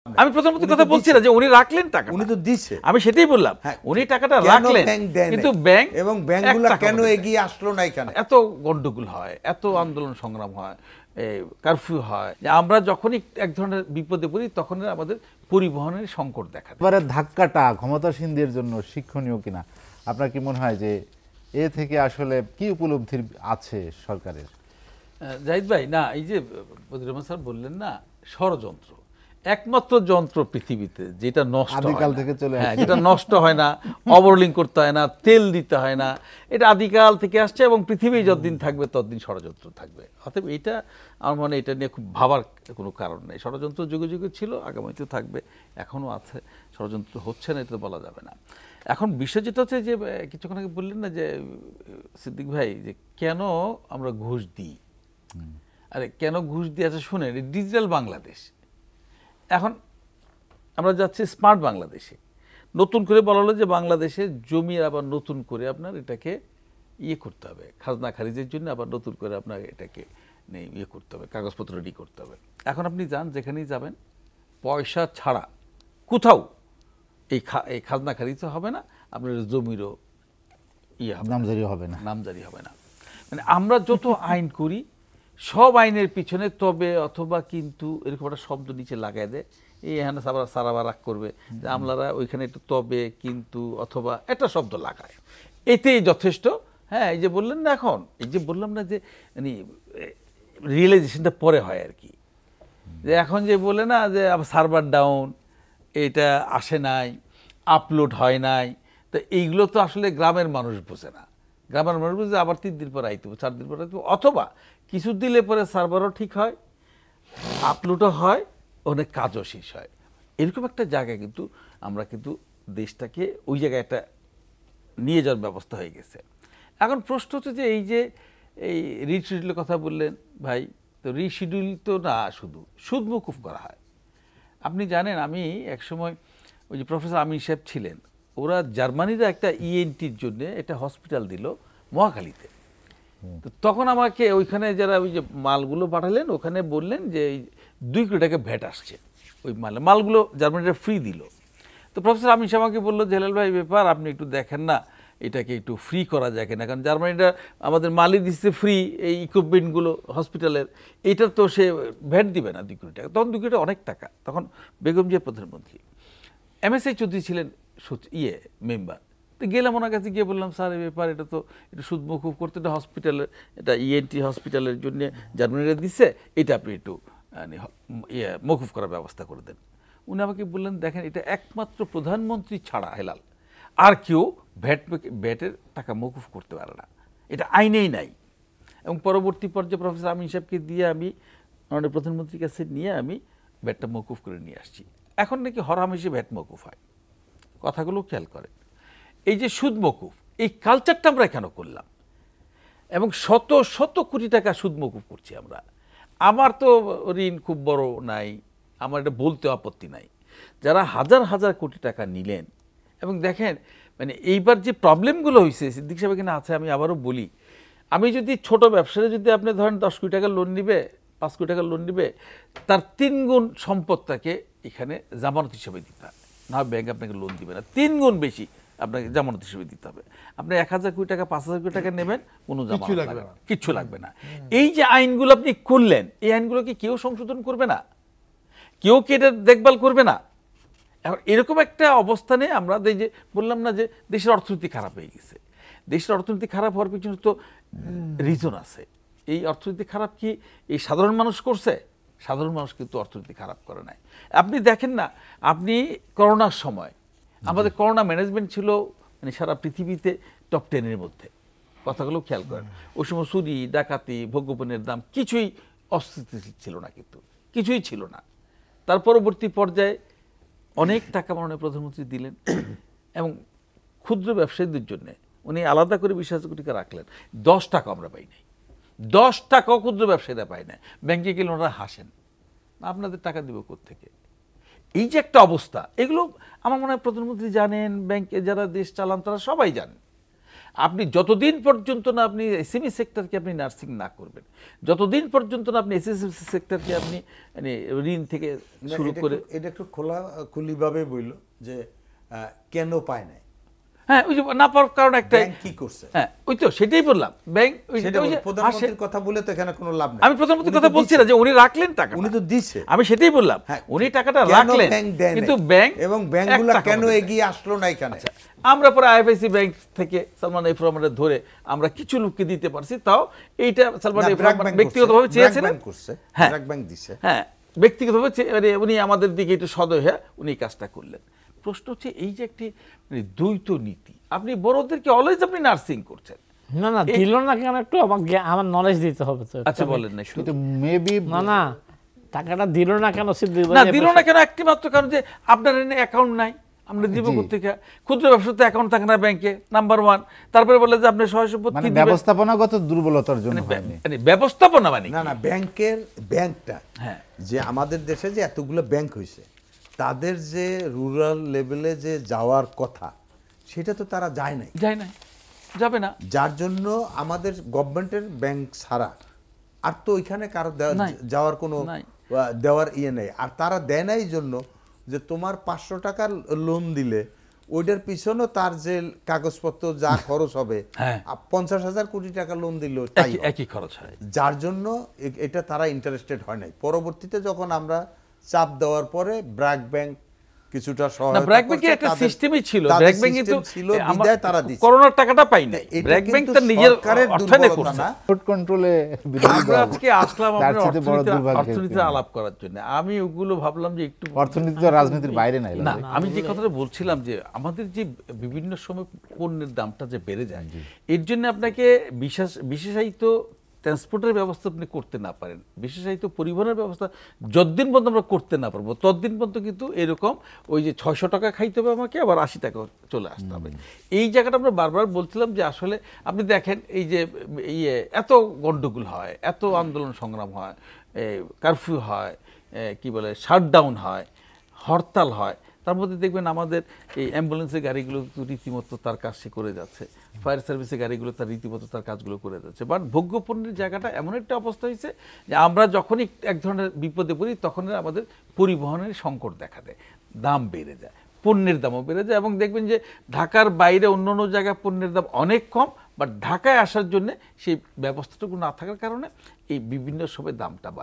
আমি প্রধানমন্ত্রীর কথা বলছি না যে উনি রাখলেন টাকা, উনি তো দিচ্ছে। আমি সেটাই বললাম উনি টাকাটা রাখলেন, কিন্তু ব্যাংক এবং ব্যাংকগুলো কেন এগিয়ে আসলো না এখানে? এত গন্ডগোল হয়, এত আন্দোলন সংগ্রাম হয়, কারফিউ হয়, যে আমরা যখনই এক ধরনের বিপদে পড়ি তখন আমাদের পরিবহনের সংকট দেখা দেয়। এবারে ধাক্কাটা ক্ষমতাসীনদের জন্য শিক্ষণীয় কিনা আপনার কি মনে হয় যে এ থেকে আসলে কি উপলব্ধি আছে সরকারের? জাহিদ ভাই, না এই যে বদিউর রহমান স্যার বললেন না, ষড়যন্ত্র একমাত্র যন্ত্র পৃথিবীতে যেটা নষ্ট আদিকাল থেকে চলে আসে, যেটা নষ্ট হয় না, ওভারলোডিং করতে হয় না, তেল দিতে হয় না, এটা আদিকাল থেকে আসছে এবং পৃথিবী যতদিন থাকবে ততদিন ষড়যন্ত্র থাকবে। অতএব এটা আমার মনে এটা নিয়ে খুব ভাবার কোনো কারণ নেই। ষড়যন্ত্র যুগে যুগে ছিল, আগামীতেও থাকবে, এখনও আছে। ষড়যন্ত্র হচ্ছে না এটা বলা যাবে না। এখন বিষয় যেটা হচ্ছে যে কিছুক্ষণ আগে বললেন না যে সিদ্দিক ভাই, যে কেন আমরা ঘুষ দিই, আরে কেন ঘুষ দিয়ে আছে শুনেন, ডিজিটাল বাংলাদেশ, এখন আমরা যাচ্ছি স্মার্ট বাংলাদেশে। নতুন করে বলা হলো যে বাংলাদেশে জমি আবার নতুন করে আপনার এটাকে ইয়ে করতে হবে, খাজনা খারিজের জন্য আবার নতুন করে আপনার এটাকে ইয়ে করতে হবে, কাগজপত্র রেডি করতে হবে। এখন আপনি যান, যেখানেই যাবেন, পয়সা ছাড়া কোথাও এই খাজনা খারিজও হবে না, আপনার জমিরও ইয়ে হবে, নামজারি হবে না, নামজারি হবে না। মানে আমরা যত আইন করি সব আইনের পিছনে তবে অথবা কিন্তু এরকম একটা শব্দ নিচে লাগাই দেয়, এই এখানে সারাবার রাগ করবে যে আমলারা ওইখানে একটু তবে কিন্তু অথবা একটা শব্দ লাগায়, এতেই যথেষ্ট। হ্যাঁ, এই যে বললেন না, এখন এই যে বললাম না যে মানে রিয়েলাইজেশনটা পরে হয় আর কি, যে এখন যে বলে না যে সার্ভার ডাউন, এটা আসে নাই, আপলোড হয় নাই, তো এইগুলো তো আসলে গ্রামের মানুষ বোঝে না। গ্রামের মানুষ বুঝে আবার 3 দিন পর আইতে 4 দিন পর আইতে, অথবা কিছু দিলে পরে সার্ভারও ঠিক হয়, আপলোডও হয়, অনেক কাজও শেষ হয়। এরকম একটা জায়গায় কিন্তু আমরা কিন্তু দেশটাকে ওই জায়গায় একটা নিয়ে যাওয়ার ব্যবস্থা হয়ে গেছে। এখন প্রশ্ন হচ্ছে যে এই যে এই রিশিডিউলের কথা বললেন ভাই, তো রিশিডিউল তো না, শুধু সুদ মকুফ করা হয়। আপনি জানেন, আমি একসময় ওই যে প্রফেসর আমিন সাহেব ছিলেন, ওরা জার্মানিরা একটা ইএনটির জন্য একটা হসপিটাল দিল মহাখালীতে। তো তখন আমাকে ওইখানে যারা ওই যে মালগুলো পাঠালেন, ওখানে বললেন যে 2 কোটি টাকা ভ্যাট আসছে ওই মালগুলো জার্মানিরা ফ্রি দিল। তো প্রফেসর আমিন সাহেব আমাকে বললো, জেলাল ভাই ব্যাপার আপনি একটু দেখেন না, এটাকে একটু ফ্রি করা যায় কিনা, কারণ জার্মানিটা আমাদের মালই দিচ্ছে ফ্রি, এই ইকুইপমেন্টগুলো হসপিটালের, এইটার তো সে ভ্যাট দিবে না 2 কোটি টাকা। তখন 2 কোটি টাকা অনেক টাকা। তখন বেগম জিয়া প্রধানমন্ত্রী, MSI চৌধুরী ছিলেন মেম্বার। তো গেলাম ওনার কাছে, গিয়ে বললাম, স্যার এই ব্যাপার এটা তো একটু সুদ মকুফ করতে, এটা হসপিটালের, এটা ইএনটি হসপিটালের জন্য জার্মানিরা দিচ্ছে, এটা আপনি একটু মকুফ করার ব্যবস্থা করে দেন। উনি আমাকে বললেন, দেখেন এটা একমাত্র প্রধানমন্ত্রী ছাড়া হেলাল আর কেউ ভ্যাটের টাকা মকুফ করতে পারে না, এটা আইনেই নাই। এবং পরবর্তী পর্যায়ে প্রফেসর আমিন সাহেবকে দিয়ে আমি মাননীয় প্রধানমন্ত্রীর কাছে নিয়ে আমি ভ্যাটটা মকুফ করে নিয়ে আসছি। এখন নাকি হরহামেশি ভ্যাট মকুফ হয়। কথাগুলো খেয়াল করেন, এই যে সুদ মকুফ, এই কালচারটা আমরা কেন করলাম, এবং শত শত কোটি টাকা সুদ মকুফ করছি আমরা। আমার তো ঋণ খুব বড় নাই, আমার এটা বলতে আপত্তি নাই। যারা হাজার হাজার কোটি টাকা নিলেন, এবং দেখেন মানে এইবার যে প্রবলেমগুলো হয়েছে সিদ্দিক সাহেব এখানে আছে, আমি আবারও বলি, আমি যদি ছোট ব্যবসায়ী, যদি আপনি ধরেন 10 কোটি টাকা লোন নিবে, 5 কোটি টাকা লোন নিবে, তার 3 গুণ সম্পদটাকে এখানে জামানত হিসেবে দিতে হবে, না ব্যাংক আপনাকে লোন দিবে না, 3 গুণ বেশি আপনাকে জামানত হিসেবে দিতে হবে। আপনি 1000 কোটি টাকা 5000 কোটি টাকা নেবেন, কোনো জামানত লাগবে না, কিচ্ছু লাগবে না। এই যে আইনগুলো আপনি করলেন, এই আইনগুলো কি কেউ সংশোধন করবে না? কেউ কি এটা দেখভাল করবে না? এখন এরকম একটা অবস্থানে আমরা এই যে বললাম না যে দেশের অর্থনীতি খারাপ হয়ে গেছে, দেশের অর্থনীতি খারাপ হওয়ার পিছনে তো রিজন আছে। এই অর্থনীতি খারাপ কি এই সাধারণ মানুষ করছে? সাধারণ মানুষ কিন্তু অর্থনীতি খারাপ করে নাই। আপনি দেখেন না, আপনি করোনার সময় আমাদের করোনা ম্যানেজমেন্ট ছিল মানে সারা পৃথিবীতে টপ 10-এর মধ্যে। কথাগুলো খেয়াল করেন, ওই সময় চুরি ডাকাতি ভোগ্যপণ্যের দাম কিছুই অস্থিতিশীল ছিল না, কিন্তু কিছুই ছিল না। তার পরবর্তী পর্যায়ে অনেক টাকা মাননীয় প্রধানমন্ত্রী দিলেন, এবং ক্ষুদ্র ব্যবসায়ীদের জন্য উনি আলাদা করে 20,000 কোটি টাকা রাখলেন। 10 টাকা আমরা পাই নাই, 10 টাকাও ক্ষুদ্র ব্যবসায়ীরা পায় না। ব্যাংকে গেলে ওনারা হাসেন, আপনাদের টাকা দিব কোত্থেকে? এই যে একটা অবস্থা, এগুলো আমার মনে হয় প্রধানমন্ত্রী জানেন, ব্যাংকে যারা দেশ চালান তারা সবাই জানেন। আপনি যতদিন পর্যন্ত না আপনি এসএমই সেক্টরকে আপনি নার্সিং না করবেন, যতদিন পর্যন্ত না আপনি এসএসসি সেক্টরকে আপনি মানে ঋণ থেকে শুরু করে, এটা একটু খুলিভাবে বলল যে কেন পায় নাই, হ্যাঁ ওই যে না পাওয়ার কারণ একটাই, ব্যাংক কি করছে হ্যাঁ ওই তো সেটাই বললাম, ব্যাংক সেটা প্রধানমন্ত্রীর কথা বলে তো এখানে কোনো লাভ নেই। আমি প্রধানমন্ত্রীর কথা বলছি না যে উনি রাখলেন টাকা, উনি তো দিছে, আমি সেটাই বললাম হ্যাঁ, উনি টাকাটা কেন রাখলেন, ব্যাংক দেয় নাই? কিন্তু ব্যাংক এবং ব্যাংকগুলো কেন এগিয়ে আসলো না এখানে? আমরা পরে আইএফআইসি ব্যাংক থেকে সালমান এফ রহমানের ধরে আমরা কিছু লোককে দিতে পারছি, তাও এইটা সালমান এফ রহমান ব্যক্তিগতভাবে চেয়েছিলেন, হ্যাঁ ব্যাংক দিছে, হ্যাঁ ব্যক্তিগতভাবে মানে উনি আমাদের দিকে একটু সদয় হয়ে উনি কাজটা করলেন। প্রশ্ন হচ্ছে এই যে একটি মানে দ্বৈত নীতি, আপনি বড়দেরকে অলওয়েজ আপনি নার্সিং করছেন। না না দিল না কেন, একটু আমার নলেজ দিতে হবে তো। আচ্ছা বলেন না, কিন্তু মেবি না না টাকাটা দিল না কেন সিদ্দিক ভাই? না দিল না কেন একটি মাত্র কারণ যে আপনার এনে অ্যাকাউন্ট নাই, আমরা দিব কোথেকে? ক্ষুদ্র ব্যবসাতে অ্যাকাউন্ট থাকে না ব্যাংকে, নাম্বার 1। তারপরে বলে যে আপনি সহায় সম্পত্তি মানে দিবেন। ব্যবস্থাপনাগত দুর্বলতার জন্য হয়নি। মানে ব্যবস্থাপনা মানে না না ব্যাংকটা হ্যাঁ যে আমাদের দেশে যে এতগুলো ব্যাংক হয়েছে, তাদের যে রুরাল লেভেলে যে যাওয়ার কথা সেটা তো তারা যায় নাই, যায় না, যাবে না। যার জন্য আমাদের গভর্নমেন্টের ব্যাংক ছাড়া আর তো ওইখানে কারো নাই। যাওয়ার কোনো নাই। দেওয়ার ইয়ে নেই। আর তারা দেয় নাই জন্য যে তোমার 500 টাকার লোন দিলে ওইটার পিছনে তার যে কাগজপত্র যা খরচ হবে, হ্যাঁ। 50,000 কোটি টাকা লোন দিল তাই হবে। একই খরচ হয়। যার জন্য এটা তারা ইন্টারেস্টেড হয় নাই। পরবর্তীতে যখন আমরা চাপ দেওয়ার পরে ব্র্যাক ব্যাংক কিছুটা না সহায়তা ব্র্যাক ব্যাংকে করছে, একটা তাদের- সিস্টেমই ছিল, তাদের ব্র্যাক ব্যাংক কিন্তু system ছিল বিদায় তারা দিচ্ছে। করোনার টাকাটা পাই নাই, এটা ব্র্যাক ব্যাংক কিন্তু তার নিজের সরকারের অর্থায়নে দুর্বলতা করছে। না। ফুড কন্ট্রোলে বিরোধী আমরা দল। আজকে আসলাম তার আপনার চেয়ে বড় দুর্ভাগ্যের অর্থনীতির কি? আলাপ করার জন্য। আমি ওগুলো ভাবলাম যে একটু অর্থনীতি তো রাজনীতির বাইরে নাই। না, আমি যে কথাটা বলছিলাম যে আমাদের যে বিভিন্ন সময় পণ্যের দামটা যে বেড়ে যায়, এর জন্য আপনাকে বিশেষায়িত ট্রান্সপোর্টের ব্যবস্থা আপনি করতে না পারেন, বিশেষায়িত পরিবহনের ব্যবস্থা যতদিন পর্যন্ত আমরা করতে না পারবো ততদিন পর্যন্ত কিন্তু এরকম ওই যে 600 টাকা খাইতে হবে আমাকে, আবার 80 টাকা চলে আসতে হবে। এই জায়গাটা আমরা বারবার বলছিলাম যে আসলে আপনি দেখেন এই যে এত গন্ডগোল হয়, এত আন্দোলন সংগ্রাম হয়, কারফিউ হয়, কি বলে শাটডাউন হয়, হরতাল হয়, তার মধ্যে দেখবেন আমাদের এই অ্যাম্বুলেন্সের গাড়িগুলো তো রীতিমতো তার কাজ সে করে যাচ্ছে, ফায়ার সার্ভিসের গাড়িগুলো তার রীতিমতো তার কাজগুলো করে যাচ্ছে। বাট ভোগ্যপণ্যের জায়গাটা এমন একটা অবস্থা হয়েছে যে আমরা যখনই এক ধরনের বিপদে পড়ি তখন আমাদের পরিবহনের সংকট দেখা দেয়, দাম বেড়ে যায়, পণ্যের দামও বেড়ে যায়। এবং দেখবেন যে ঢাকার বাইরে অন্য অন্য জায়গায় পণ্যের দাম অনেক কম, বাট ঢাকায় আসার জন্য সেই ব্যবস্থাটুকু না থাকার কারণে এই বিভিন্ন সময় দামটা বাড়ে।